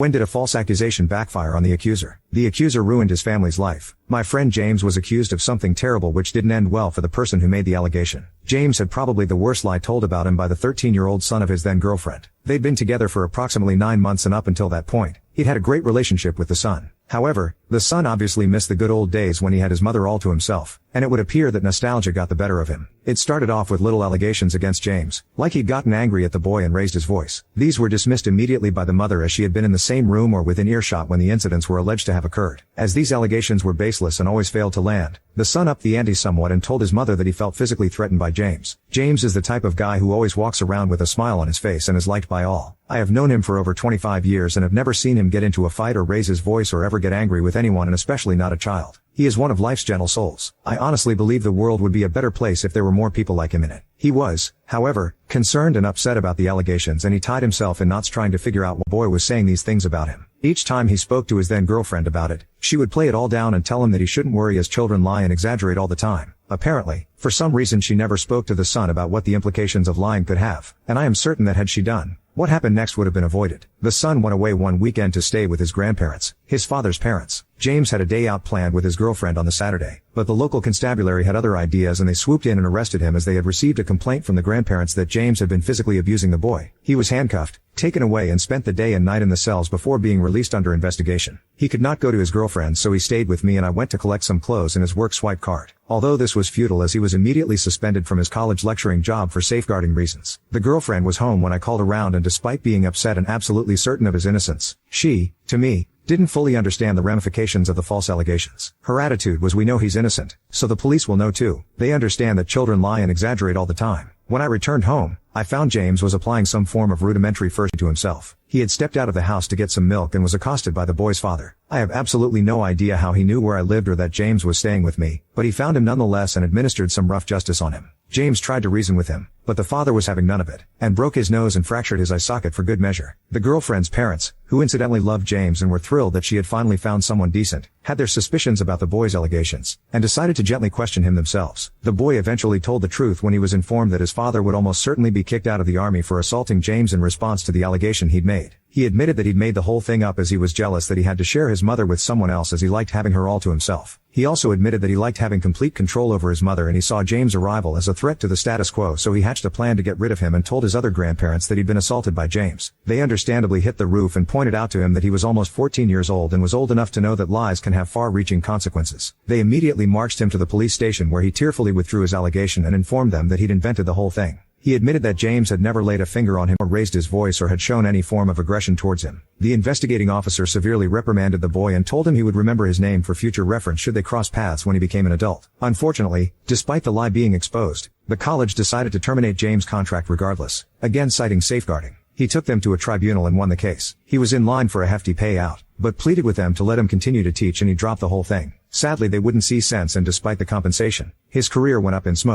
When did a false accusation backfire on the accuser? The accuser ruined his family's life. My friend James was accused of something terrible which didn't end well for the person who made the allegation. James had probably the worst lie told about him by the 13-year-old son of his then-girlfriend. They'd been together for approximately 9 months, and up until that point, he'd had a great relationship with the son. However, the son obviously missed the good old days when he had his mother all to himself, and it would appear that nostalgia got the better of him. It started off with little allegations against James, like he'd gotten angry at the boy and raised his voice. These were dismissed immediately by the mother, as she had been in the same room or within earshot when the incidents were alleged to have occurred. As these allegations were baseless and always failed to land, the son upped the ante somewhat and told his mother that he felt physically threatened by James. James is the type of guy who always walks around with a smile on his face and is liked by all. I have known him for over 25 years and have never seen him get into a fight or raise his voice or ever get angry with anyone, and especially not a child. He is one of life's gentle souls. I honestly believe the world would be a better place if there were more people like him in it. He was, however, concerned and upset about the allegations, and he tied himself in knots trying to figure out what boy was saying these things about him. Each time he spoke to his then-girlfriend about it, she would play it all down and tell him that he shouldn't worry, as children lie and exaggerate all the time. Apparently, for some reason, she never spoke to the son about what the implications of lying could have, and I am certain that had she done, what happened next would have been avoided. The son went away one weekend to stay with his grandparents, his father's parents. James had a day out planned with his girlfriend on the Saturday, but the local constabulary had other ideas and they swooped in and arrested him, as they had received a complaint from the grandparents that James had been physically abusing the boy. He was handcuffed, taken away, and spent the day and night in the cells before being released under investigation. He could not go to his girlfriend, so he stayed with me and I went to collect some clothes and his work swipe card. Although this was futile, as he was immediately suspended from his college lecturing job for safeguarding reasons. The girlfriend was home when I called around, and despite being upset and absolutely certain of his innocence, she, to me, didn't fully understand the ramifications of the false allegations. Her attitude was, "We know he's innocent, so the police will know too. They understand that children lie and exaggerate all the time." When I returned home, I found James was applying some form of rudimentary first to himself. He had stepped out of the house to get some milk and was accosted by the boy's father. I have absolutely no idea how he knew where I lived or that James was staying with me, but he found him nonetheless and administered some rough justice on him. James tried to reason with him, but the father was having none of it, and broke his nose and fractured his eye socket for good measure. The girlfriend's parents, who incidentally loved James and were thrilled that she had finally found someone decent, had their suspicions about the boy's allegations, and decided to gently question him themselves. The boy eventually told the truth when he was informed that his father would almost certainly be kicked out of the army for assaulting James in response to the allegation he'd made. He admitted that he'd made the whole thing up as he was jealous that he had to share his mother with someone else, as he liked having her all to himself. He also admitted that he liked having complete control over his mother, and he saw James' arrival as a threat to the status quo, so he hatched a plan to get rid of him and told his other grandparents that he'd been assaulted by James. They understandably hit the roof and pointed out to him that he was almost 14 years old and was old enough to know that lies can have far-reaching consequences. They immediately marched him to the police station, where he tearfully withdrew his allegation and informed them that he'd invented the whole thing. He admitted that James had never laid a finger on him or raised his voice or had shown any form of aggression towards him. The investigating officer severely reprimanded the boy and told him he would remember his name for future reference should they cross paths when he became an adult. Unfortunately, despite the lie being exposed, the college decided to terminate James' contract regardless, again citing safeguarding. He took them to a tribunal and won the case. He was in line for a hefty payout, but pleaded with them to let him continue to teach, and he dropped the whole thing. Sadly, they wouldn't see sense, and despite the compensation, his career went up in smoke.